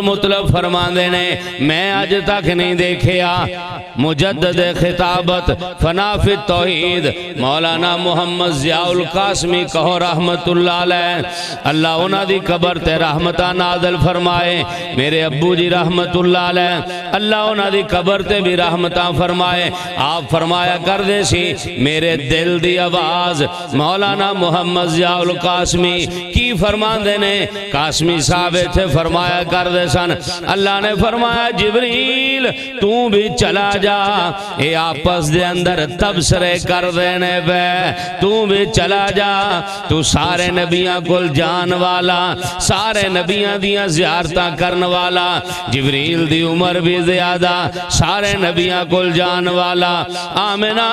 المطلب فرماندے نے میں آج تک نہیں دیکھیا مجدد خطابت فنا فی التوحید مولانا محمد ضیاء القاسمی کہو رحمت اللہ علیہ، اللہ انہاں دی قبر تے رحمتہ نازل فرمائے، میرے ابو جی رحمت اللہ علیہ اللہ انہاں دی قبر تے بھی رحمتہ فرمائے۔ آپ فرمایا کر دے سی میرے دل دی آواز مولانا محمد ضیاء القاسمی کی فرماندے نے قاسمی صاحب تھے فرمایا کر دے سن، اللہ نے فرمایا جبریل تو بھی چلا جا اے آپس دے اندر تبصرے کر دینے پہ، تو بھی چلا جا تو سارے نبیاں کل جان والا سارے نبیاں دیاں زیارتاں کرن والا، جبریل دی عمر بھی زیادہ سارے نبیاں کل جان والا، آمنہ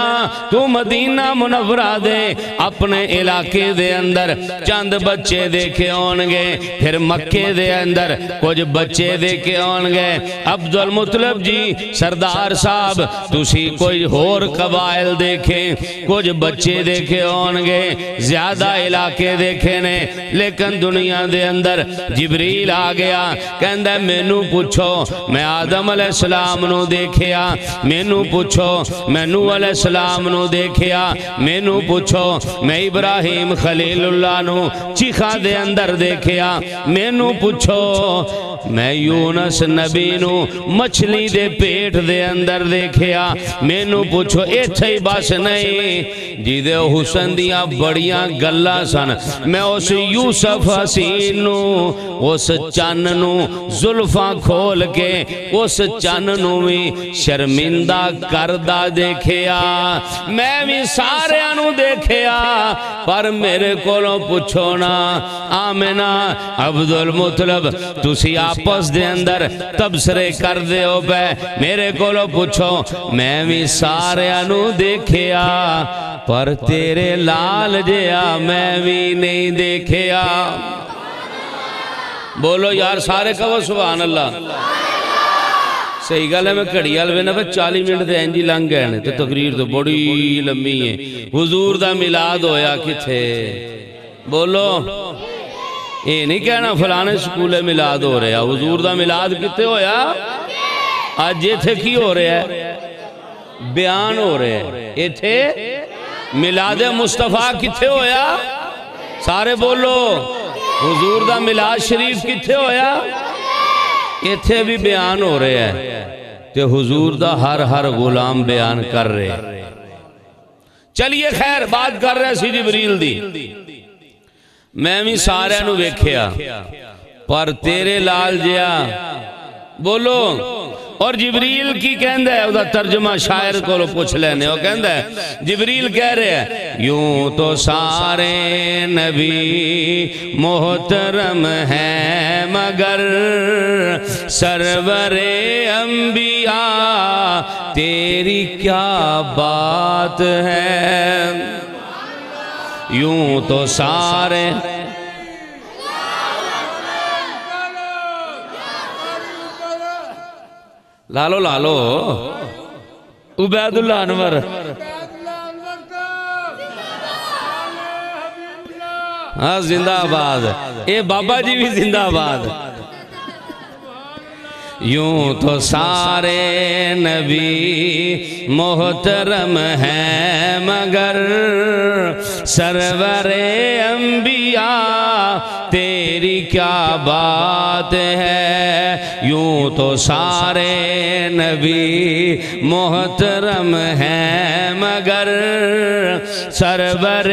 تو مدینہ منورہ دے اپنے علاقے دے اندر چند بچے دیکھے ہونگے، پھر مکے دے اندر کچھ بچے دیکھے ہونگے، عبد المطلب جی سردار صاحب تسی کوئی اور قبائل دیکھے کچھ بچے دیکھے ہونگے زیادہ علاقے دیکھے نے، لیکن دنیا دے اندر جبریل آ گیا کہندہ مینو پوچھو میں آدم علیہ السلام نو دیکھیا، مینو پوچھو میں نوح علیہ السلام نو دیکھیا، مینو پوچھو میں ابراہیم خلیل اللہ نو چیخا دے اندر دیکھیا، مینو پوچھو میں یونس نبی نو مچھلی دے پیٹ دے اندر دیکھیا، مینو پوچھو ایتھے ہی بس نہیں جی دے حسن دیاں بڑیاں گلہ سن، میں اس یوسف حسین نو اس چن نو زلفاں کھول کے اس چن نو بھی شرمندہ کردہ دیکھیا، میں بھی سارے انو دیکھیا پر میرے کولوں پوچھو نا آمنہ عبد المطلب تسی آپس دے اندر تبصرے کر دے ہو پہ میرے کولوں پوچھو میں بھی سارے انو دیکھیا پر تیرے لال جیا میں بھی نہیں دیکھیا، بولو یار سارے کہو سبحان اللہ، صحیح گل ہے میں کڑیال بنا پہ 40 منٹ دے انجی لنگ گئے نے تو تقریر تو بڑی لمبی ہے، حضور دا میلاد ہویا کتھے بولو، یہ نہیں کہنا فلانے سکولے میلاد ہو رہا، حضور دا میلاد کتے ہویا آج یہ تھے کی ہو رہا ہے بیان ہو رہے ہیں، یہ تھے میلاد مصطفیٰ کتے ہویا سارے بولو، حضور دا میلاد شریف کتے ہویا یہ تھے بھی بیان ہو رہے ہیں کہ حضور دا ہر غلام بیان کر رہے ہیں۔ چلیے خیر بات کر رہے سی جبریل دی، میں بھی سارے نو ویکھیا پر تیرے لال جیا بولو، اور جبریل کی کہندہ ہے وہ ترجمہ شاعر کو لو پوچھ لینے وہ کہندہ ہے جبریل کہہ رہے ہیں یوں تو سارے نبی محترم ہیں مگر سرور انبیاء تیری کیا بات ہے، یوں تو سارے لالو لالو عبید اللہ انور ہاں زندہ آباد، اے بابا جی بھی زندہ آباد، یوں تو سارے نبی محترم ہیں مگر سرور انبیاء تیری کیا بات ہے، یوں تو سارے نبی محترم ہیں مگر سرور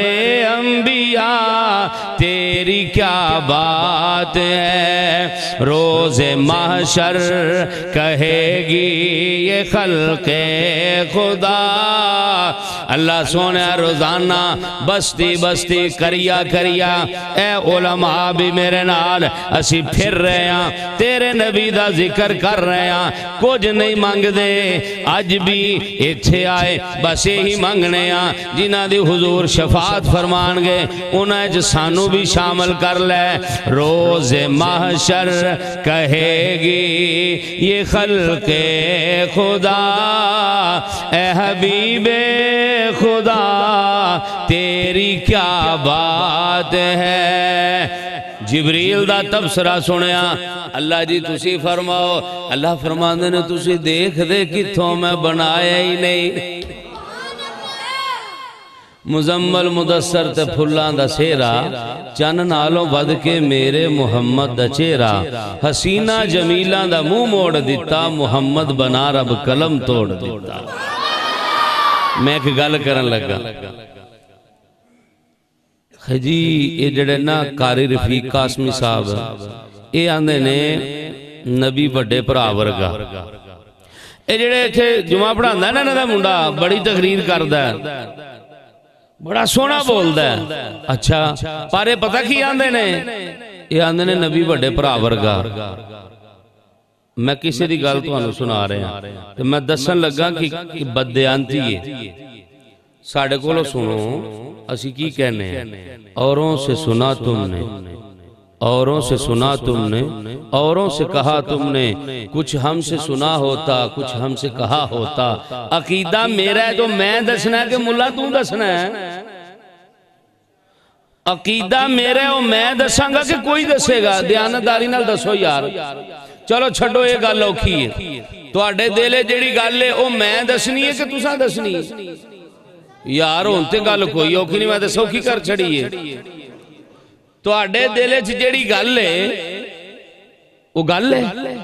انبیاء تیری کیا بات ہے، روز محشر کہے گی یہ خلق خدا، اللہ سونے روزانہ بستی بستی کریا کریا اے علماء بھی میرے نال اسی پھر رہے ہیں تیرے نبی دا ذکر کر رہے ہیں، کچھ نہیں مانگ دے آج بھی ایتھے آئے بس یہی مانگنے ہیں جنہ دی حضور شفاعت فرمان گے انہیں جسانو بھی شامل کر لے، روز محشر کہے گی یہ خلق خدا اے حبیب خدا تیری کیا بات ہے، جبریل دا تبصرہ سنیا اللہ جی تسی فرماؤ اللہ فرماندے نے تسی دیکھ دے کتھوں میں بنایا ہی نہیں مزمل مدثر تے پھلاں دا سیرا چن نالوں ود کے میرے محمد دا چہرہ حسینہ جمیلاں دا منہ موڑ دیتا محمد بنا رب قلم توڑ دیتا میں ایک گل کرن لگا جی یہ جڑے نا قاری رفیق قاسمی صاحب یہ آندے نے نبی بڑے بھرا ورگا یہ جڑے ایتھے جمعہ پڑھاندا ہے نا انہاں دا منڈا بڑی تقریر کردا ہے بڑا سونا بولدا ہے اچھا پر یہ پتہ کی آندے نے یہ آندے نے نبی بڑے بھرا ورگا میں کسی دی گل تانوں سنا رہا ہوں تے میں دسن لگا کہ بددیانتی ہے ساڈے کولوں سنو اسی کی کہنے ہیں اوروں سے سنا تم نے اوروں سے سنا تم نے اوروں سے کہا تم نے کچھ ہم سے سنا ہوتا کچھ ہم سے کہا ہوتا عقیدہ میرا ہے تو میں دسنا ہے کہ ملا تو دسنا ہے عقیدہ میرا ہے اور میں دساں گا کہ کوئی دسے گا دیانتداری نال دسو یار چلو چھڑو یہ گل اوکھی ہے تو آڑے دلے جیڑی گل ہے وہ میں دسنی ہے کہ تساں دسنی ہے یار ہونتے گل کوئی اوکھی نہیں میں دسو کی کر چھڑی ہے تو آڑے دلے جیڑی گل ہے وہ گل ہے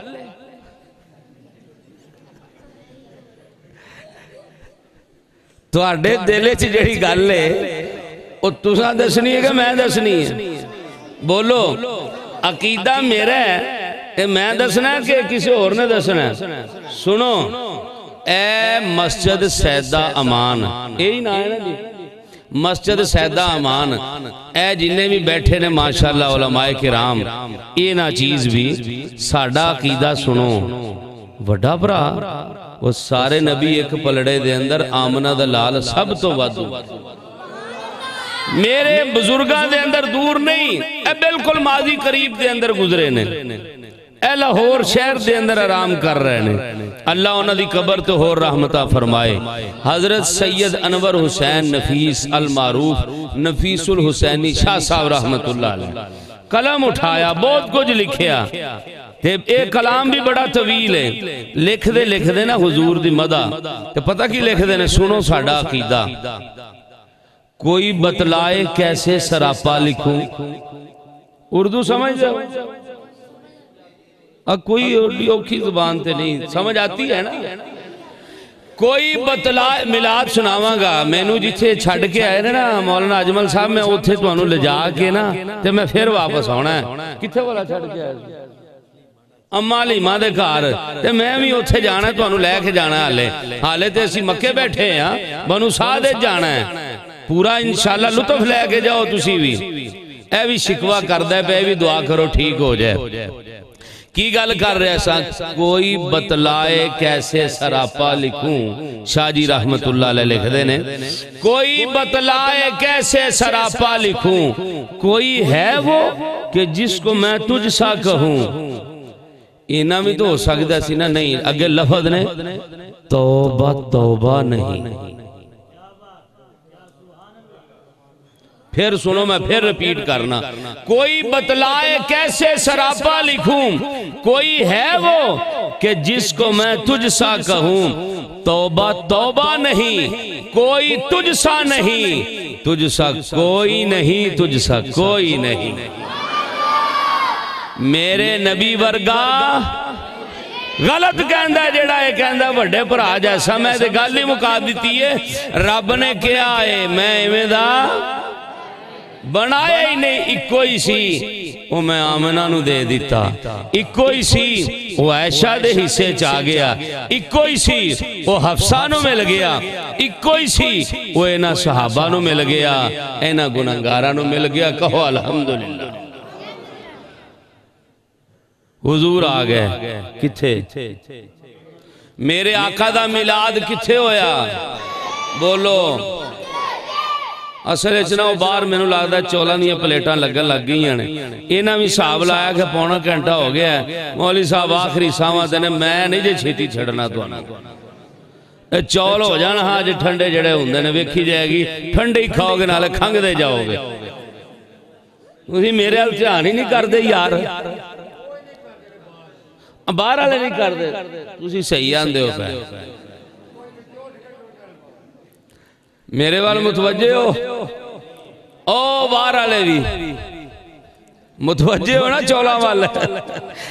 تو آڑے دلے جیڑی گل ہے وہ تساں دسنی ہے کہ میں دسنی ہے بولو عقیدہ میرا ہے کہ میں دسنا ہے کہ کسی اور نے دسنا ہے سنو اے مسجد سیدہ امان یہی نا ہے نا جی مسجد سیدہ امان اے جنہیں بھی بیٹھے نے ماشاءاللہ علماء کرام یہ نا چیز بھی ساڑھا عقیدہ سنو وڈا برا وہ سارے نبی ایک پلڑے دے اندر آمنہ دلال سب تو وادو میرے بزرگاں دے اندر دور نہیں اے بالکل ماضی قریب دے اندر گزرے نے اے لاہور شہر دے اندر آرام کر رہے نے اللہ انہ دی قبر تو ہور رحمتہ فرمائے حضرت سید انور حسین نفیس المعروف نفیس الحسینی شاہ صاحب رحمت اللہ علیہ قلم اٹھایا بہت کچھ لکھیا ایک کلام بھی بڑا طویل ہے لکھ دے نا حضور دی مدہ تو پتہ کی لکھ دے نے سنو ساڑھا عقیدہ کوئی بتلائے کیسے سراپا لکھوں اردو سمجھ جاؤ کوئی اوکھی زبان تے نہیں سمجھ آتی ہے نا کوئی بتلائے ملاد سناواں گا مینو جتھے چھڑ کے آئے نا مولانا اجمل صاحب میں اتھے تو انہوں لے جا کے نا تے میں پھر واپس ہونا ہے کتھے والا چھڑ کے آئے اما لیمہ دے کار تے میں بھی اتھے جانا ہے تو انہوں لے کے جانا ہے حالے تے اسی مکے بیٹھے ہیں بنو سعادے جانا ہے پورا انشاءاللہ لطف لے کے جاؤ تسی بھی اے بھی شکوہ کردہ پہ بھی دعا کرو ٹھیک ہو جائے کی گل کر رہے سا کوئی بتلائے کیسے سراپا لکھوں شاہ جی رحمت اللہ علیہ لکھ دینے کوئی بتلائے کیسے سراپا لکھوں کوئی ہے وہ کہ جس کو میں تجھ سا کہوں اینا بھی تو ہو سکتا سی نا نہیں اگر لفظ نے توبہ توبہ نہیں پھر سنو میں پھر ریپیٹ کرنا کوئی بتلائے کیسے سراپا لکھوں کوئی ہے وہ کہ جس کو میں تجھ سا کہوں توبہ توبہ نہیں کوئی تجھ سا نہیں تجھ سا کوئی نہیں تجھ سا کوئی نہیں میرے نبی ورگا غلط کہندہ ہے جیڑا ہے کہندہ بڑے پر آ جیسا میں دے گالی مکا دیتی ہے رب نے کیا ہے میں امیدہ بنایا ہی نہیں اکوئی سی وہ میں آمنہ نو دے دیتا اکوئی سی وہ عائشہ دے حصے چاہ گیا اکوئی سی وہ حفصہ نو مل گیا اکوئی سی وہ اینا صحابہ نو مل گیا اینا گناہگارہ نو مل گیا کہو الحمدللہ حضور آگئے کتھے میرے آقا دا میلاد کتھے ہویا بولو اصل اچنا وہ بار میں نے لگتا ہے چولا نہیں پلیٹاں لگن لگ گئی ہیں اینا بھی صاحب لایا کہ پونا گھنٹہ ہو گیا ہے مولی صاحب آخری ساما دینے میں نہیں جے چھیتی چھڑنا تو آنا چول ہو جانا ہاں جے ٹھنڈے جڑے ہوں دینے ویکھی جائے گی ٹھنڈے ہی کھاؤ گے نالے کھنگ دے جاؤ گے تسی میرے حال دھیان ہی نہیں کر دے یار، باہر والے نہیں کر دے، تسی صحیح آندے ہو پہ میرے وال متوجہ ہو، او باہر والے بھی متوجہ ہو نا چولا وال،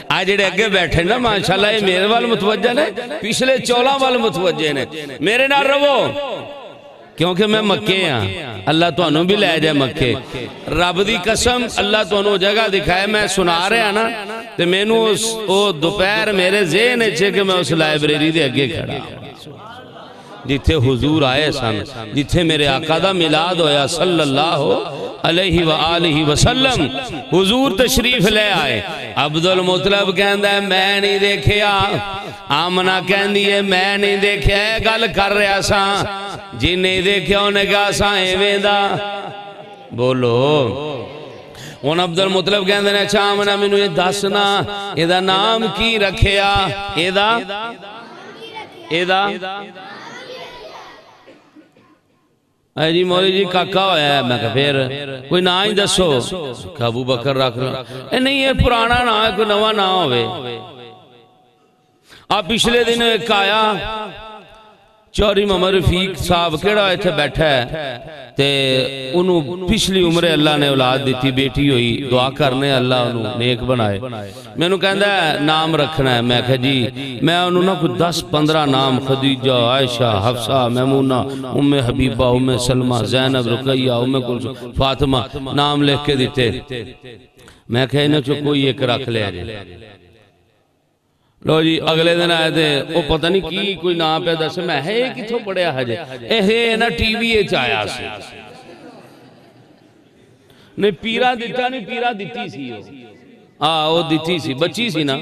آج جڑے اگے بیٹھے نا ماشاءاللہ یہ میرے وال متوجہ نے، پچھلے چولا وال متوجہ نے، میرے نال رہو کیونکہ میں مکے ہاں، اللہ تو انہوں بھی لے جائے مکے، رب دی قسم اللہ تو انہوں جگہ دکھائے، میں سنا رہے ہیں نا تو میں نو دوپہر میرے ذہن ہے کہ میں اس لائبریری دے اگے کھڑا جتھے حضور آئے سن، جتھے میرے آقا دا میلاد ہویا صلی اللہ علیہ وآلہ وسلم، حضور تشریف لے آئے، عبدالمطلب کہندہ ہے میں نہیں دیکھیا، آمنہ کہندی ہے میں نہیں دیکھیا ہے، گل کر رہا ساں جی نہیں دیکھیا انہیں کہا ساں ایویں دا بولو، ان عبدالمطلب کہندے نے اچھا آمنہ میں نے دسنا ایدہ نام کی رکھیا، ایدہ اے جی مولی جی کاکا ہویا ہے، میں کہا پھر کوئی نا ہی دسو، کہ ابو بکر رکھ رہا اے نہیں یہ پرانا نا ہے کوئی نوا نا ہوئے، آپ پچھلے دن ایک آیا چوری محمد رفیق صاحب کیڑا ایتھے بیٹھا ہے تے انہوں پچھلی عمرے اللہ نے اولاد دیتی بیٹی ہوئی، دعا کرنے اللہ انہوں نیک بنائے، میں انہوں کہندہ ہے نام رکھنا ہے، میں کہا جی میں انہوں نا کوئی 10-15 نام خدیجہ، عائشہ، حفصہ، میمونہ، ام حبیبہ، ام سلمہ، زینب، رقیہ، ام کلثوم، فاطمہ نام لکھ کے دیتے، میں کہا انہوں چو کوئی ایک رکھ لے جائے، لو جی اگلے دن آئے تھے وہ پتہ نہیں کی کوئی نام پہ دس میں ہے کتھوں پڑھیا حجے اے نا ٹی وی ایچ آیا سے نہیں پیرا دیتا نہیں پیرا دیتی سی وہ دیتی سی بچی سی نا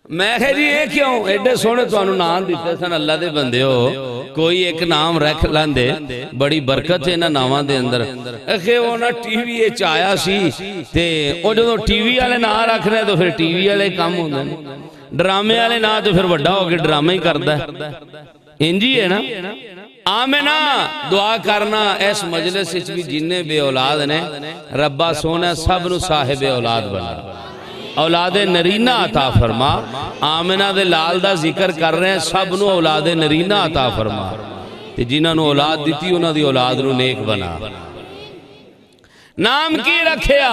میں کہا جی یہ کیوں ایڈے سونے تو انہوں نام دیتے سن اللہ دے بندے ہو کوئی ایک نام رکھ لندے بڑی برکت ہے نا نامان دے اندر اکھے وہ نا ٹی وی ایچ آیا سی تے وہ جو ٹی وی والے نام رکھ رہے تو پھر ٹی وی والے کام ہوندے ڈرامے والے نام تو پھر بڑا ہو کے ڈرامے ہی کرتا ہے انجی ہے نا آمینہ دعا کرنا اس مجلس بھی جننے بے اولاد نے ربا سونا سب نو صاحب اولاد بنا اولاد نرینہ عطا فرما آمنہ دے لال دا ذکر کر رہے ہیں سب نو اولاد نرینہ عطا فرما جنہاں نو اولاد دیتی انہاں دی اولاد نو نیک بنا نام کی رکھیا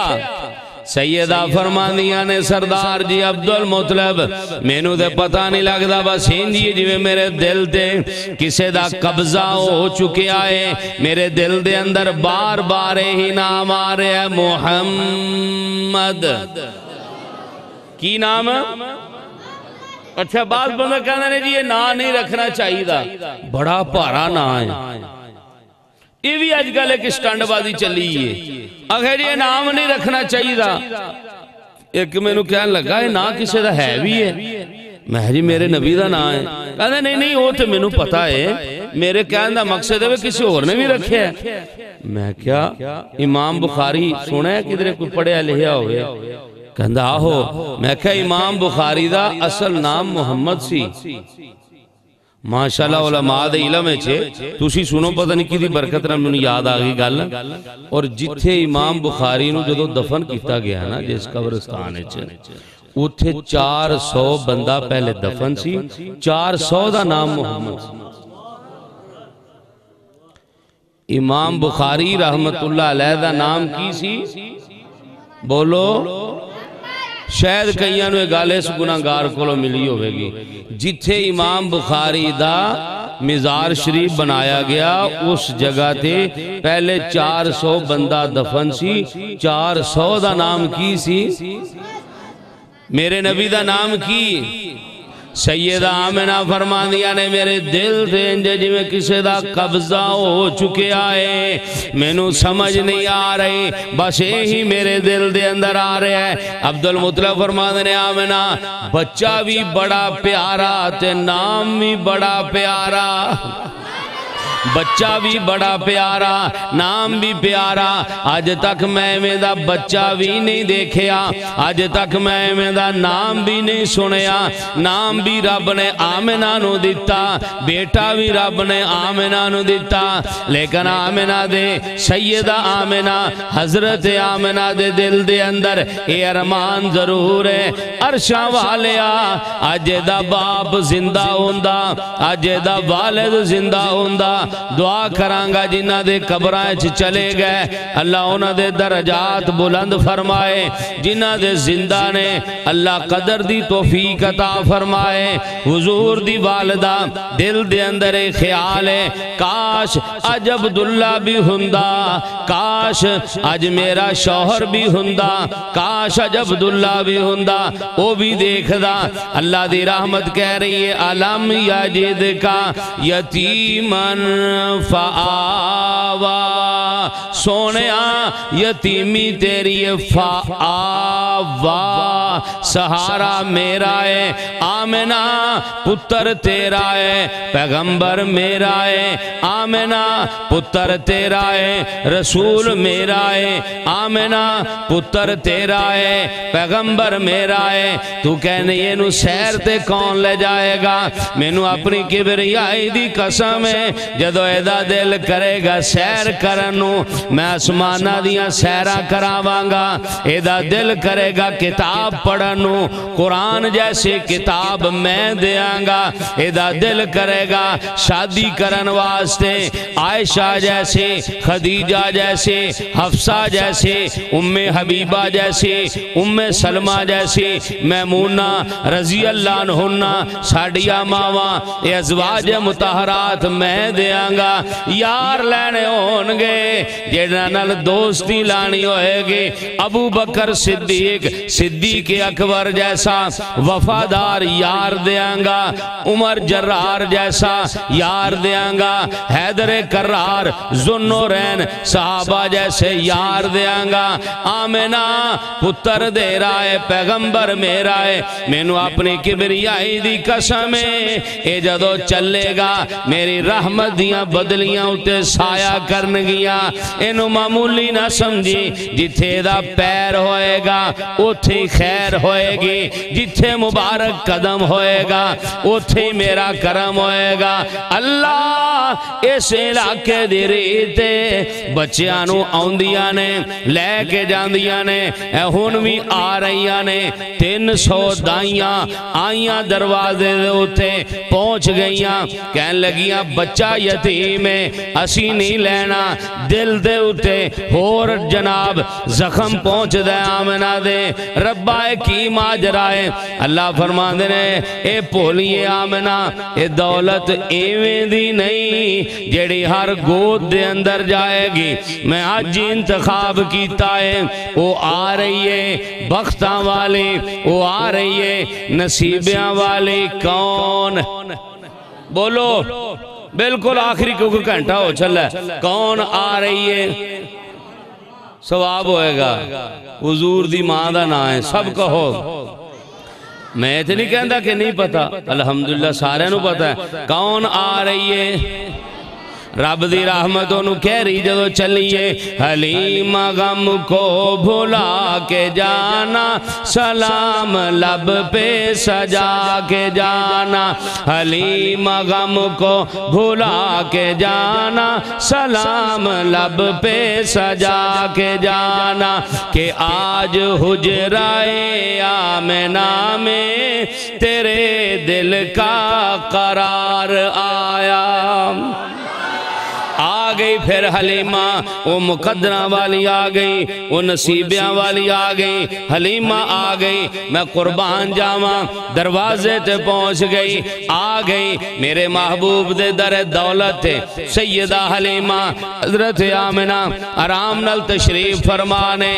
سیدہ فرماندیاں نے سردار جی عبدالمطلب مینو دے پتہ نہیں لگ دا بس ہنجی جی میرے دل دے کسے دا قبضہ ہو چکے آئے میرے دل دے اندر بار بار ہی نام آ رہے ہیں محمد کی نام اچھا بعض بندہ کہنا ہے جی یہ نام نہیں رکھنا چاہیے دا بڑا پارا نام ہے یہ بھی آج کل ایک سٹنڈ بازی چلی ہے اگر یہ نام نہیں رکھنا چاہیے دا ایک میں نو کہنے لگا یہ نام کسے دا ہے بھی ہے میں جی میرے نبی دا نام ہے کہنا نہیں وہ تو میں نو پتا ہے میرے کہنے دا مقصد ہے وہ کسی اور نے بھی رکھے ہے میں کیا امام بخاری سنا ہے کدھر کوئی پڑھیا لکھیا ہوئے کہندہ آہو میں کہا امام بخاری دا اصل نام محمد سی ماشاءاللہ علماء دے علم ہے چھے توسی سنو پتہ نہیں کی دی برکت رہا میں یاد آگئی گل اور جتھے امام بخاری نو جدو دفن کیتا گیا نا جس قبرستان ہے چھے اتھے 400 بندہ پہلے دفن سی 400 دا نام محمد سی امام بخاری رحمت اللہ علیہ دا نام کی سی بولو شاید کئیانو ایک گالے اس گناہگار کولو ملی ہوئے گی جتھے امام بخاری دا مزار شریف بنایا گیا اس جگہ تے پہلے 400 بندہ دفن سی 400 دا نام کی سی میرے نبی دا نام کی سیدہ آمنہ فرماندیاں نے میرے دل سے انجے جی میں کسے دا قبضہ ہو چکے آئے میں نو سمجھ نہیں آ رہی بس یہی میرے دل دے اندر آ رہے ہیں عبدالمطلب فرماندیاں نے آمنہ بچہ بھی بڑا پیارا تے نام بھی بڑا پیارا بچہ بھی بڑا پیارا، نام بھی پیارا، آج تک میں دا بچہ بھی نہیں دیکھیا، آج تک میں دا نام بھی نہیں سنیا۔ نام بھی رب نے آمنہ نو دیتا، بیٹا بھی رب نے آمنہ نو دیتا، لیکن آمنہ دے سیدہ آمنہ حضرت آمنہ دے دل دے اندر اے ارمان ضرور ہے، عرشاں والیا آج دا باپ زندہ ہوندہ، آج دا والد زندہ ہوندہ، دعا کرانگا جنہ دے قبرائیں چلے گئے اللہ انہ دے درجات بلند فرمائے، جنہ دے زندہ نے اللہ قدر دی توفیق عطا فرمائے۔ حضور دی والدہ دل دے اندر ایک خیال ہے، کاش آج عبداللہ بھی ہندہ، کاش آج میرا شوہر بھی ہندہ، کاش آج عبداللہ بھی ہندہ، وہ بھی دیکھ دا۔ اللہ دی رحمت کہہ رہی ہے علم یجد کا یتیمن فآوا، سونیا یتیمی تیری فآوا، سہارا میرا ہے آمنہ، پتر تیرا ہے پیغمبر میرا ہے آمنہ، پتر تیرا ہے رسول میرا ہے آمنہ، پتر تیرا ہے پیغمبر میرا ہے۔ تو کہنے یہ نو سیر تے کون لے جائے گا؟ میں نو اپنی کبریائی دی قسم ہے جدو ایدہ دل کرے گا سیر کرنو میں آسمانہ دیا سیرہ کراوانگا، ایدہ دل کرے گا کتاب پڑھنو قرآن جیسے کتاب میں دیانگا، ایدہ دل کرے گا شادی کرن واسطے عائشہ جیسے خدیجہ جیسے حفصہ جیسے ام حبیبہ جیسے ام سلمہ جیسے میمونہ رضی اللہ عنہ ساڑیا ماواں اے ازواج مطہرات میں دیانگا۔ یار لینے ہونگے جیڑا نال دوستی لانی ہوئے گی، ابو بکر صدیق اکبر جیسا وفادار یار دیانگا، عمر جرار جیسا یار دیانگا، حیدر کرار ذوالنورین صحابہ جیسے یار دیانگا۔ آمنہ پتر دے رہا ہے پیغمبر میرا ہے، میں نو اپنی کبریائی دی قسم ہے اے جدو چلے گا میری رحمت دیاں بدلیاں اتے سایہ کرن گیا، انو معمولی نہ سمجھی، جتھے دا پیر ہوئے گا اتھے خیر ہوئے گی، جتھے مبارک قدم ہوئے گا اتھے میرا کرم ہوئے گا۔ اللہ اس علاقے دی ریتے بچیانو آندیاں نے لے کے جاندیاں نے اے ہنوی آ رہیاں نے 300 دائیاں آئیاں دروازے دے اتے پہنچ گئیاں، کہن لگیاں بچہ یتیم ہے اسی نہیں لینا، دل دے اتے اور جناب زخم پہنچ دے آمنہ دے ربا کی ماجرائے۔ اللہ فرما دینے اے پولیے آمنہ اے دولت ایویں دی نہیں جیڑی ہر گود دے اندر جائے گی، میں آج انتخاب کیتا ہے، وہ آ رہی ہے بختاں والی، وہ آ رہی ہے نصیبیاں والی۔ کون بولو بالکل آخری کو گھنٹہ ہو چلا ہے، کون آ رہی ہے؟ ثواب ہوئے گا، حضور دی ماں دا نا ہے، سب کہو۔ میں اتنی کہندہ کہ نہیں پتا، الحمدللہ سارے نو پتا ہے کون آ رہی ہے۔ رب دی رحمتوں نو کہہ رہی جدو چلیے، حلیمہ غم کو بھلا کے جانا، سلام لب پہ سجا کے جانا، حلیمہ غم کو بھلا کے جانا، سلام لب پہ سجا کے جانا، کہ آج حجرائے آمنہ میں تیرے دل کا قرار آیا۔ آگئی پھر حلیمہ، وہ مقدرہ والی آگئی، وہ نصیبیاں والی آگئی، حلیمہ آگئی، میں قربان جاواں دروازے تے پہنچ گئی، آگئی میرے محبوب دے در دولت تے سیدہ حلیمہ حضرت آمنہ آرام نال تشریف فرمانے،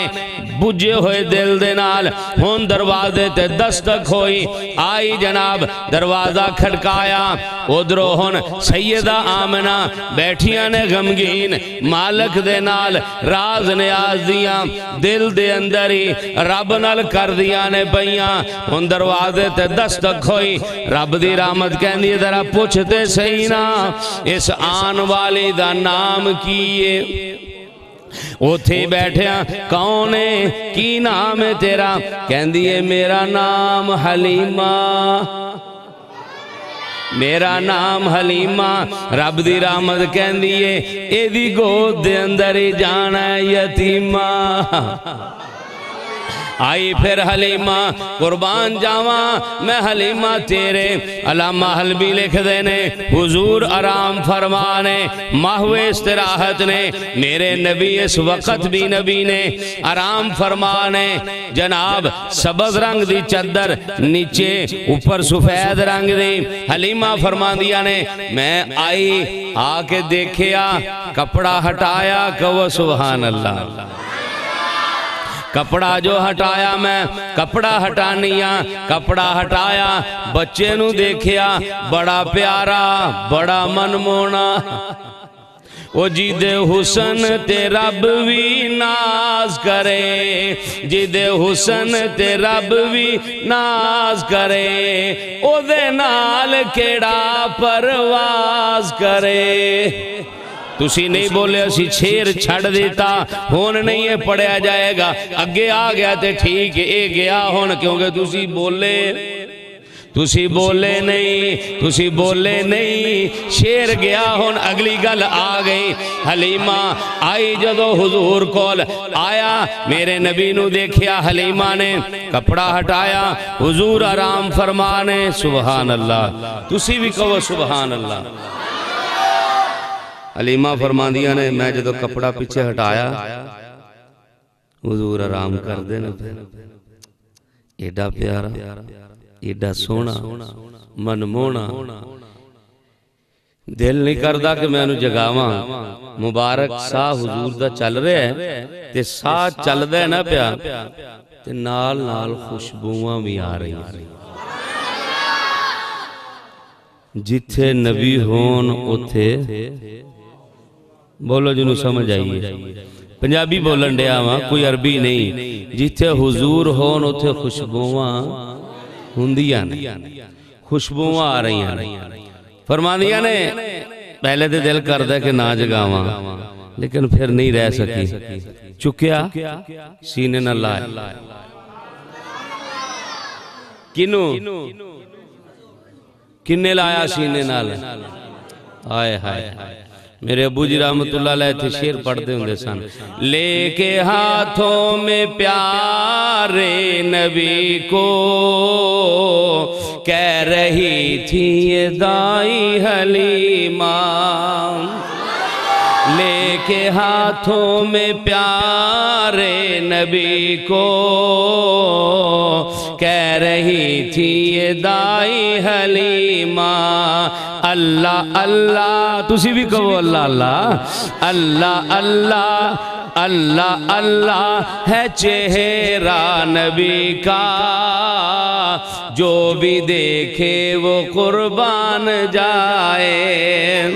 بجھے ہوئے دل دے نال ہون دروازے تے دستک ہوئی آئی جناب دروازہ کھڑکایا ادھرو ہون سیدہ آمنہ بیٹھیاں نے غمگین مالک دے نال راز نیاز دیاں دل دے اندر ہی رب نال کر دیاں نے پئیاں ہون دروازے تے دستک ہوئی رب دی رحمت کہندی ذرا پوچھتے صحیح نا اس آن والی دا نام کیے اوتھے بیٹھیا کون ہے کی نام ہے تیرا کہندی ہے میرا نام حلیمہ میرا نام حلیمہ رب دی رحمت کہندی ہے اے دی گود دے اندر ہی جانا ہے یتیمہ آئی پھر حلیمہ قربان جاواں میں حلیمہ تیرے علامہ حلبی لکھ دینے حضور آرام فرمانے محو استراحت نے میرے نبی اس وقت بھی نبی نے آرام فرمانے جناب سبز رنگ دی چادر نیچے اوپر سفید رنگ دی حلیمہ فرما دیا نے میں آئی آ کے دیکھیا کپڑا ہٹایا کہو سبحان اللہ کپڑا جو ہٹایا میں کپڑا ہٹانیاں کپڑا ہٹایا بچے نو دیکھیا بڑا پیارا بڑا منمونا او جید حسن تے رب وی ناز کرے جید حسن تے رب وی ناز کرے او دے نال کیڑا پرواز کرے تُسی نہیں بولے اسی چھیر چھڑ دیتا ہون نہیں ہے پڑھیا جائے گا اگے آ گیا تے ٹھیک اے گیا ہون کیونکہ تُسی بولے نہیں شیر گیا ہون اگلی گل آ گئی حلیمہ آئی جدو حضور کول آیا میرے نبی نو دیکھیا حلیمہ نے کپڑا ہٹایا حضور آرام فرمانے سبحان اللہ تُسی بھی کہو سبحان اللہ حلیمہ فرماندیاں نے میں جدو کپڑا پیچھے ہٹایا حضور آرام کر دینا ایڈا پیارا ایڈا سونا منمونا دل نہیں کردہ کہ میں انہوں جگاواں مبارک سا حضور دا چل رہے ہیں تے سا چل دے نا پیا تے نال نال خوشبوواں بھی آ رہی ہیں جتھے نبی ہون اتھے بولو جنہوں سمجھ آئیے پنجابی بولن دیا ہاں کوئی عربی نہیں جتھے حضور ہون اتھے خوشبوواں ہندیاں خوشبوواں آ رہی ہیں فرماندیاں نے پہلے دے دل کر دے کہ نہ جگاواں لیکن پھر نہیں رہ سکی چکیا سینے نہ لائے کنے لایا سینے نہ لائے آئے ہائے میرے ابو جی رحمت اللہ علیہ تھے شیر پڑھتے ہوں دے سن لے کے ہاتھوں میں پیارے نبی کو کہہ رہی تھی یہ دائی حلیمہ لے کے ہاتھوں میں پیارے نبی کو کہہ رہی تھی یہ دائی حلیمہ اللہ اللہ تُسی بھی کہو اللہ اللہ اللہ اللہ اللہ اللہ ہے چہرہ نبی کا جو بھی دیکھے وہ قربان جائے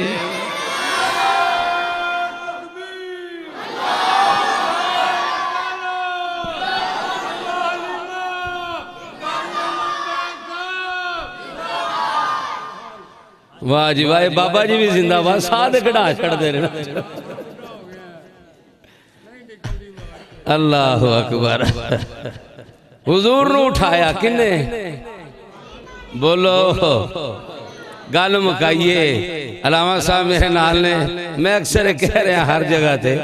واہ جی واہ بابا جی بھی زندہ واہ ساتھ کڑا چھڑ دے رہے اللہ اکبر حضور نو اٹھایا کنے بولو گل مکائیے علامہ صاحب میرے نال نے میں اکثر کہہ رہے ہیں ہر جگہ تے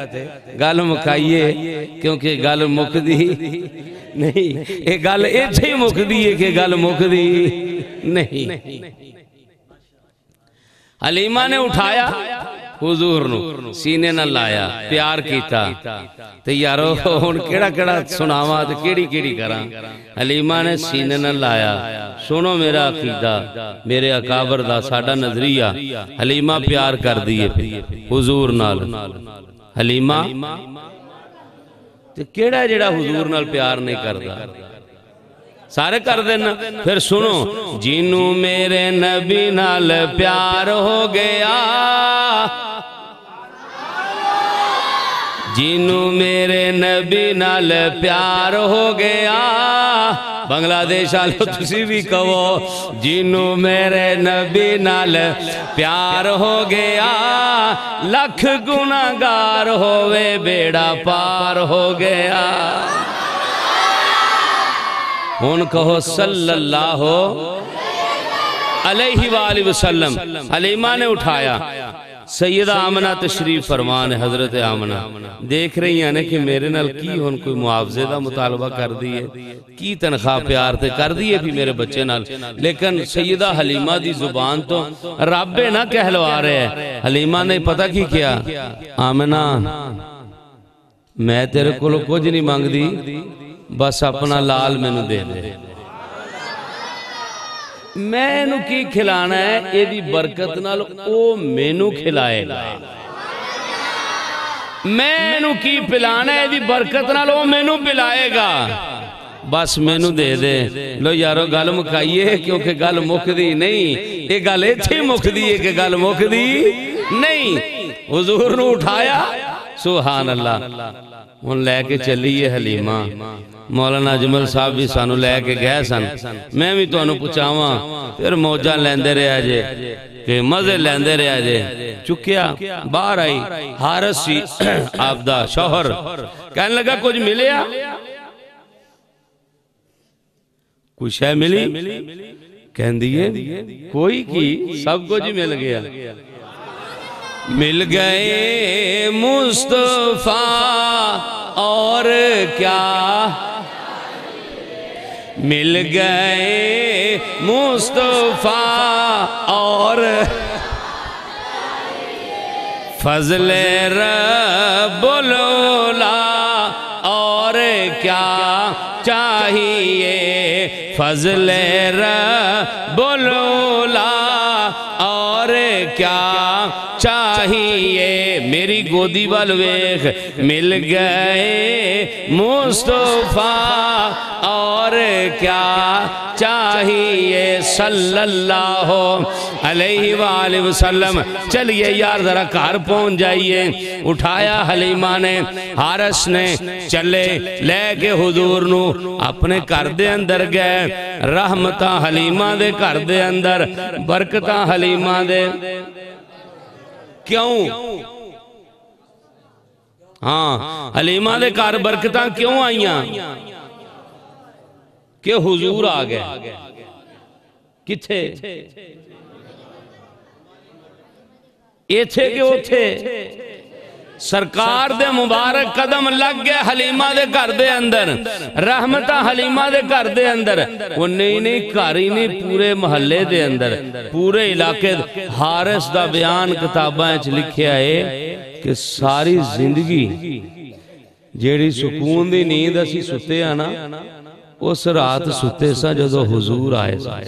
گل مکائیے کیونکہ گل مک دی نہیں ایک گل ایتھے ہی مک دی ہے کہ گل مک دی نہیں حلیمہ نے اٹھایا حضور نو سینے نہ لایا پیار کیتا تے یارو ہن کیڑا کیڑا سناواں تے کیڑی کیڑی کراں حلیمہ نے سینے نہ لایا سنو میرا عقیدہ میرے اکابر دا ساڈا نظریہ حلیمہ پیار کر دیے حضور نال حلیمہ تے کیڑا جڑا حضور نال پیار نہیں کردا؟ سارے کر دینا۔ پھر سنو، جنوں میرے نبی نال پیار ہو گیا، جنوں میرے نبی نال پیار ہو گیا، بنگلہ دیش آلو تسی بھی کہو، جنوں میرے نبی نال پیار ہو گیا، لکھ گناہگار ہوئے بیڑا پار ہو گیا۔ ان کہو صلی اللہ علیہ وآلہ وسلم۔ حلیمہ نے اٹھایا، سیدہ آمنہ تشریف فرمان ہے، حضرت آمنہ دیکھ رہی ہیں کہ میرے نال کی ان کوئی معاوضے دا مطالبہ کر دیئے، کی تنخواہ پیار تے کر دیئے بھی میرے بچے نال، لیکن سیدہ حلیمہ دی زبان تو رب نہ کہلوا رہے ہیں۔ حلیمہ نے پتہ کی کیا؟ آمنہ میں تیرے کو کچھ نہیں مانگ دی، بس اپنا لال میں نو دے دے، میں نو کی کھلانا ہے، اے دی برکت نال او میں نو کھلائے گا، میں نو کی پلانا ہے، اے دی برکت نال او میں نو پلائے گا، بس میں نو دے دے۔ لو یارو گل مکائیے، کیونکہ گل مک دی نہیں، یہ گل ایتھے مک دی ہے کہ گل مک دی نہیں۔ حضور نو اٹھایا، سبحان اللہ، ان لے کے چلیے حلیمہ۔ مولانا اجمل صاحب بھی سانو لے کے گئے سن، میں بھی تو انہوں پچھاواں، پھر موجہ لیندے رہے آجے کہ مزے لیندے رہے آجے۔ چکیا باہر آئی، حارس سی آبدہ شوہر کہنے لگا کچھ ملیا، کچھ ہے ملی؟ کہن دیئے کوئی کی، سب کچھ مل گیا۔ مل گئے مصطفیٰ اور کیا، مل گئے مصطفیٰ اور فضل رب الاولا، اور کیا چاہیے، فضل رب الاولا، اور کیا چاہیے، میری گودی والویخ، مل گئے مصطفیٰ اور کیا چاہیے، صلی اللہ علیہ وآلہ وسلم۔ چلیے یار ذرا کار پہنچ جائیے۔ اٹھایا حلیمہ نے، حارس نے، چلے لے کے حضور نو اپنے گھر دے اندر گئے، رحمتاں حلیمہ دے گھر دے اندر، برکتاں حلیمہ دے۔ کیوں؟ ہاں حلیمہ دے گھر برکتاں کیوں آئیاں؟ کہ حضور آ گئے۔ کتھے؟ ایتھے کہ اوتھے؟ سرکار دے مبارک قدم لگ گئے حلیمہ دے گھر دے اندر، رحمتہ حلیمہ دے گھر دے اندر، وہ نہیں کاری نہیں پورے محلے دے اندر، پورے علاقے دے۔ حارس دا بیان کتاباں اچھ لکھیا ہے کہ ساری زندگی جیڑی سکون دی نیند اسی ستے آنا، اس رات ستے سا جدو حضور آئے سا۔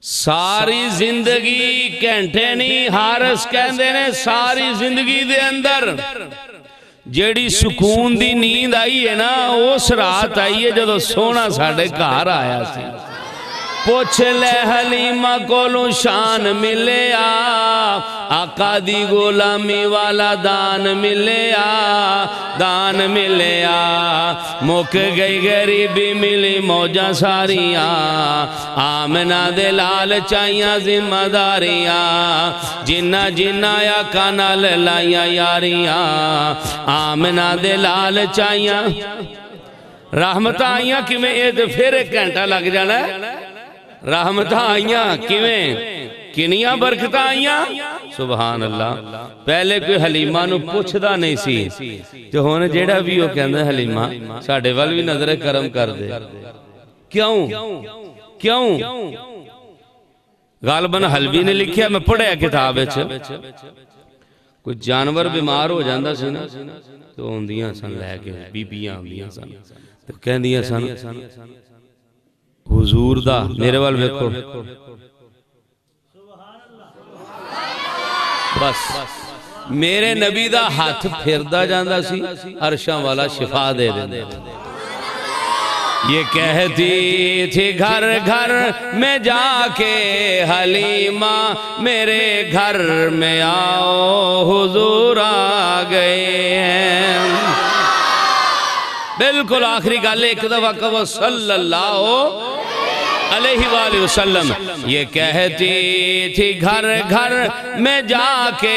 ساری زندگی کینٹے نہیں، حارس کہندے نے ساری زندگی دے اندر جیڑی سکون دی نیند آئی ہے نا، اس رات آئی ہے جدو سونا ساڑھے گھر آیا سی۔ پوچھ لے حلیمہ کولوں شان ملے آقا دی غلامی والا دان ملے دان ملے مک گئی غریبی ملی موجہ ساریاں، آمنہ دے لال چاہیاں ذمہ داریاں، جنہ جنہ یا کانال لائیاں یاریاں، آمنہ دے لال چاہیاں۔ رحمتہ آئیاں کیویں؟ اے تے پھر ایک گھنٹہ لگ جانا ہے۔ رحمتہ آئیاں کیویں؟ کنیاں برکتہ آئیاں؟ سبحان اللہ۔ پہلے کوئی حلیمہ نو پوچھ دا نہیں سی، جو ہونے جیڑا بھی ہو کہندے حلیمہ ساڑھے وال بھی نظر کرم کر دے۔ کیوں؟ کیوں؟ غالباً حلوی نے لکھیا، میں پڑھیا کتاب ہے، کوئی جانور بیمار ہو جاندہ سی نا تو ہوندیاں سن لے کے بیبیاں ہوندیاں سن تو کہندیاں سن حضور دا، میرے وال ویکھو، بس میرے نبی دا ہاتھ پھردا جاندا سی عرشاں والا شفا دے دیندا یہ کہتی تھی گھر گھر میں جا کے حلیمہ میرے گھر میں آؤ حضور آ گئے ہیں بالکل آخری گل ایک دفعہ کہو صلی اللہ علیہ وآلہ وسلم یہ کہتی تھی گھر گھر میں جا کے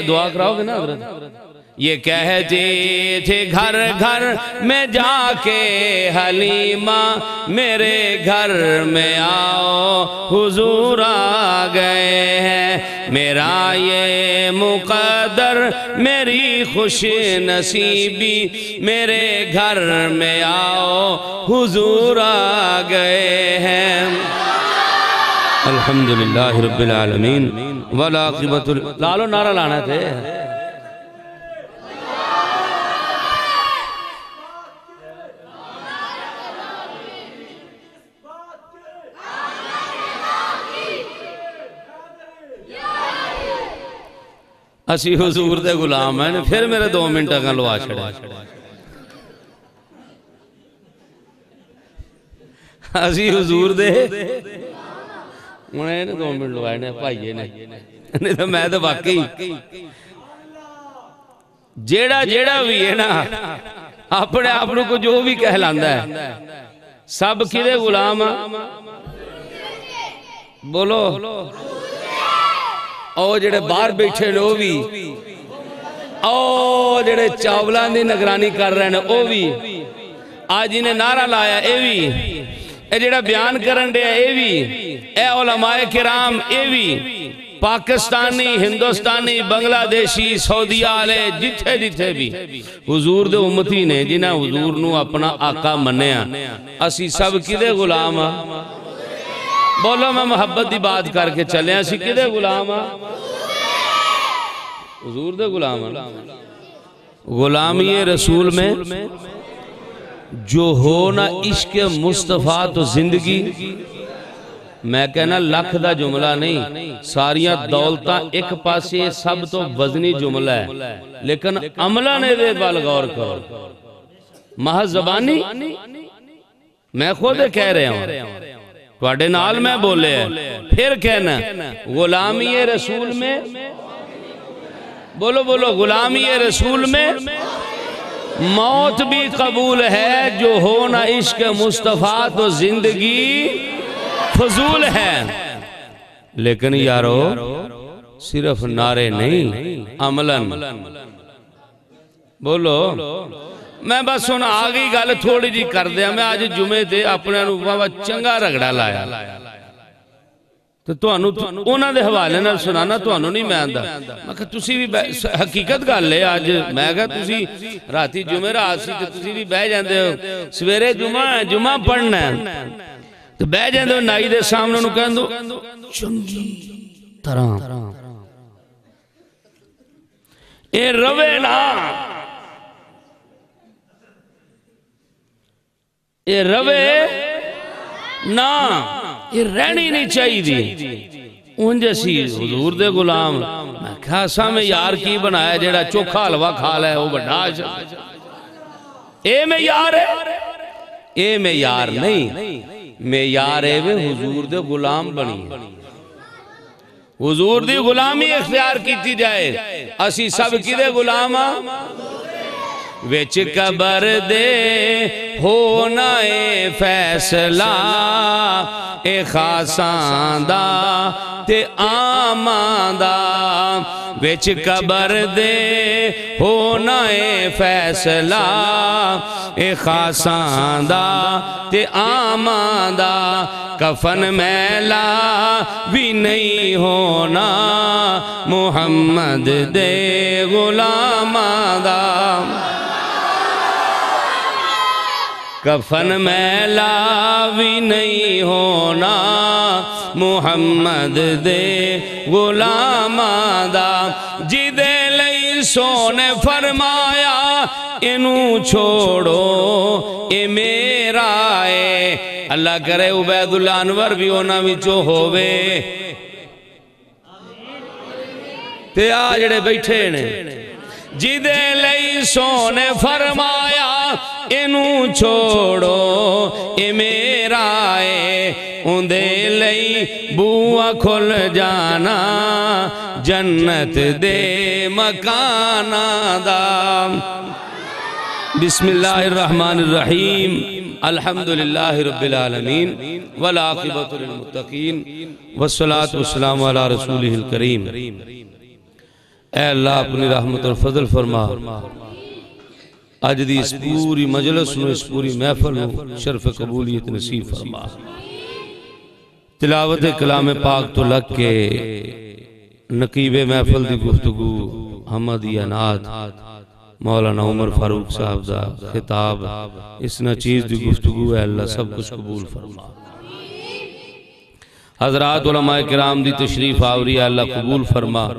دعا کراؤ گے نا حضرت یہ کہتی تھی گھر گھر میں جا کے حلیمہ میرے گھر میں آؤ حضور آ گئے ہیں میرا یہ مقدر میری خوش نصیبی میرے گھر میں آؤ حضور آ گئے ہیں الحمدللہ رب العالمین والعاقبۃ لالو نعرہ لانا تھے اسی حضور دے غلام ہیں پھر میرے 2 منٹ کا لوا چھڑا اسی حضور دے انہیں 2 منٹ لوائے نے پائیے نے نہیں تو میں تو واقعی جیڑا بھی ہے نا اپنے آپ کو جو بھی کہلاندہ ہے سب کدے غلام بولو او جڑے باہر بیٹھے نے وہ بھی او جڑے چاولان دی نگرانی کر رہے ہیں وہ بھی آج انہیں نعرہ لایا اے بھی اے جڑا بیان کرن دے اے بھی اے علماء کرام اے بھی پاکستانی ہندوستانی بنگلہ دیشی سعودیہ علیہ جتھے جتھے بھی حضور دے امتی نے جنہیں حضور نو اپنا آقا منیا اسی سب کدے غلام بولو میں محبت دی بات کر کے چلے اسی کدے غلام حضور دے غلام غلامی رسول میں جو ہونا عشق مصطفیٰ تو زندگی میں کہنا لکھ دا جملہ نہیں ساریاں دولتاں ایک پاسے سب تو وزنی جملہ ہے لیکن عملہ نے دے بال غور کرو محض زبانی میں خود کہہ رہے ہوں توڑے نال میں بولے ہیں پھر کہنا غلامی رسول میں بولو بولو غلامی رسول میں موت بھی قبول ہے جو ہونا عشق مصطفیٰ تو زندگی فضول ہے لیکن یارو صرف نعرے نہیں عملاً بولو میں بس سن آگئی گل تھوڑی جی کر دیا میں آج جمعے دے اپنے بابا چنگا رگڑا لایا تو انہاں دے حوالے نہ سنانا تو انہوں نہیں میں آندہ میں کہا تسی بھی حقیقت گا لے آج میں کہا تسی راتی جمعے رات سی تسی بھی بہ جاندے ہو سویرے جمعہ پڑھنا ہے تو بہ جاندے ہو نائی دے سامنے انہوں کہندو چنگی طرح اے روے نا یہ روے نا یہ رہنی نہیں چاہی دی ان جیسی حضور دے غلام میں کہا سا میں یار کی بنایا جیڑا چوکھا حلوہ کھا لے وہ بڑھا اے میں یار ہے اے میں یار نہیں میں یار ہے وہ حضور دے غلام بنی حضور دی غلامی اختیار کیتی جائے اسی سب کی دے غلام ویچ قبر دے ہونا اے فیصلہ اے خاصان دا تے آمان دا ویچ قبر دے ہونا اے فیصلہ اے خاصان دا تے آمان دا کفن میلا بھی نہیں ہونا محمد دے غلامان دا کفن میلا بھی نہیں ہونا محمد دے غلامان دا جدے لئی سونے فرمایا انہوں چھوڑو اے میرا ہے اللہ کرے عبید اللہ انور بھی ہونا بھی چو ہووے تے آ جڑے بیٹھے نے جدے لئی سونے فرمایا انہوں چھوڑو اے میرا ہے اندے لئی بوا کھل جانا جنت دے مکانا دا بسم اللہ الرحمن الرحیم الحمدللہ رب العالمین والعاقبۃ للمتقین والصلاة والسلام علی رسولہ الکریم اے اللہ اپنی رحمت اور فضل فرما آج دی اس پوری مجلس نو اس پوری محفل نو شرف قبولیت نصیب فرما تلاوت کلام پاک تو لگ کے نقیب محفل دی گفتگو حمدیہ نعت مولانا عمر فاروق صاحب دا خطاب اس نا چیز دی گفتگو ہے اللہ سب کچھ قبول فرما حضرات علماء کرام دی تشریف آوری ہے اللہ قبول فرما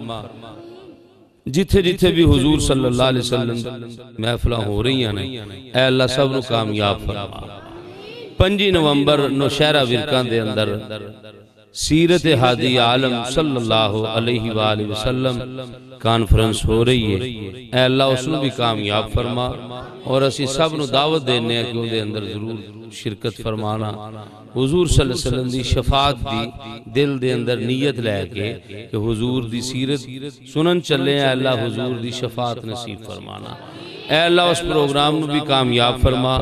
جتھے جتھے بھی حضور صلی اللہ علیہ وسلم محفلہ ہو رہی ہیں اے اللہ سب نو کامیاب فرما 5 نومبر نوشہرہ ورکان دے اندر سیرت ہادی عالم صلی اللہ علیہ وآلہ وسلم کانفرنس ہو رہی ہے اے اللہ اس نے بھی کامیاب فرما اور اسی سب نو دعوت دینے ہیں کہ ان دے اندر ضرور شرکت فرمانا حضور صلی اللہ علیہ وسلم دی شفاعت دی دل دے اندر نیت لے کے کہ حضور دی سیرت سنن چلے ہیں اللہ حضور دی شفاعت نصیب فرمانا اے اللہ اس پروگرام نو بھی کامیاب فرما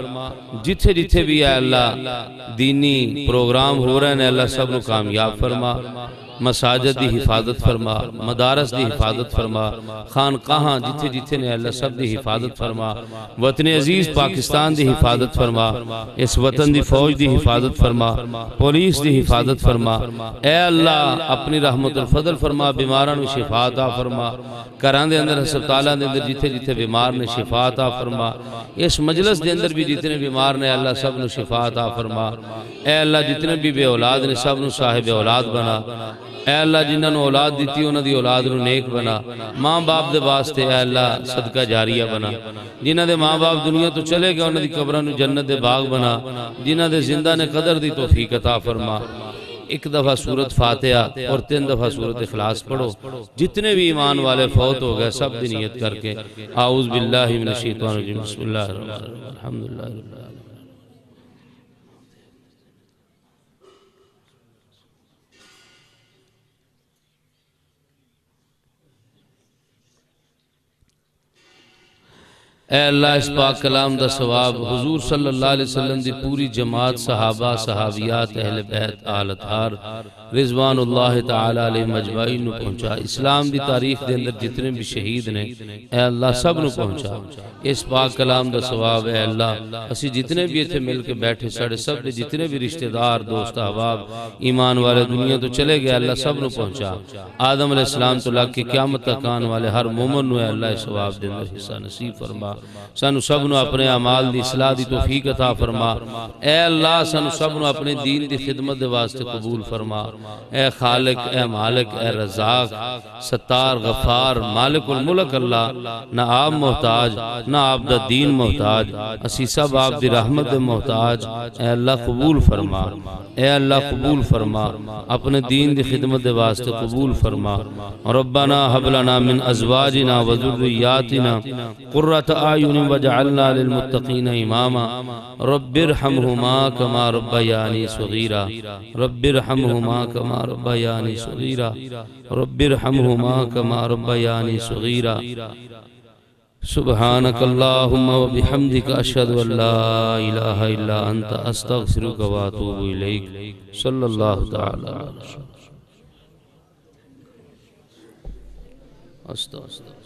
جتھے جتھے بھی اے اللہ دینی پروگرام ہو رہے ہیں اللہ سب نو کامیاب فرما مساجد دی حفاظت فرما مدارس دی حفاظت فرما خانقاہاں جتھے جتھے نے اللہ سب دی حفاظت فرما وطن عزیز پاکستان دی حفاظت فرما اس وطن دی فوج دی حفاظت فرما پولیس دی حفاظت فرما اے اللہ اپنی رحمت الفضل فرما بیماران و شفا عطا فرما کران دے اندر ہسپتالاں دے اندر جتھے جتھے بیمار نے شفا عطا فرما اس مجلس دے اندر بھی جتنے بیمار نے اللہ سب نو شفا عطا فرما اے اللہ جتنے بھی بے اولاد نے سب نو صاحب اولاد بنا اے اللہ جنہاں نو اولاد دیتی انہاں دی اولاد نو نیک بنا ماں باپ دے واسطے اے اللہ صدقہ جاریہ بنا جنہاں دے ماں باپ دنیا تو چلے گئے انہاں دی قبراں نو جنت دے باغ بنا جنہاں دے زندہ نے قدر دی توفیق عطا فرما ایک دفعہ سورت فاتحہ اور 3 دفعہ سورت اخلاص پڑھو جتنے بھی ایمان والے فوت ہو گئے سب دی نیت کر کے اعوذ باللہ من الشیطان الرجیم بسم اللہ الرحمن الرحیم الحمدللہ رب العالمین اے اللہ اس پاک کلام دا ثواب حضور صلی اللہ علیہ وسلم دی پوری جماعت صحابہ صحابیات اہل بیت آل اطہار رضوان اللہ تعالی علیہ مجمعین نو پہنچا اسلام دی تاریخ دے اندر جتنے بھی شہید نے اے اللہ سب نو پہنچا اس پاک کلام دا ثواب اے اللہ اسی جتنے بھی ایتھے مل کے بیٹھے سڑے سب دے جتنے بھی رشتہ دار دوست احباب ایمان والے دنیا تو چلے گئے اللہ سب نو پہنچا آدم علیہ السلام تو لگ کے قیامت تک آنے والے ہر مومن نو اے اللہ اس ثواب دے اندر حصہ نصیب فرما سانو سب نو اپنے اعمال دی اصلاح دی توفیق عطا فرما اے اللہ سانو سب نو اپنے دین دی خدمت دے واسطے قبول فرما اے خالق اے مالک اے رزاق ستار غفار مالک الملک اللہ نہ آپ محتاج نہ آپ دا دین محتاج اسی سب آپ دی رحمت دے محتاج اے اللہ قبول فرما اے اللہ قبول فرما اپنے دین دی خدمت دے واسطے قبول فرما ربنا حب لنا من ازواجنا و ذریاتنا قرۃ اعین وجعلنا للمتقین اماما رب ارحمہما کما ربیانی صغیرا رب ارحمہما کما ربیانی صغیرا رب ارحمہما کما ربیانی صغیرا سبحانک اللہم و بحمدک اشہد ان لا الہ الا انت استغفرک و اتوب الیک صلی اللہ تعالی علیہ وسلم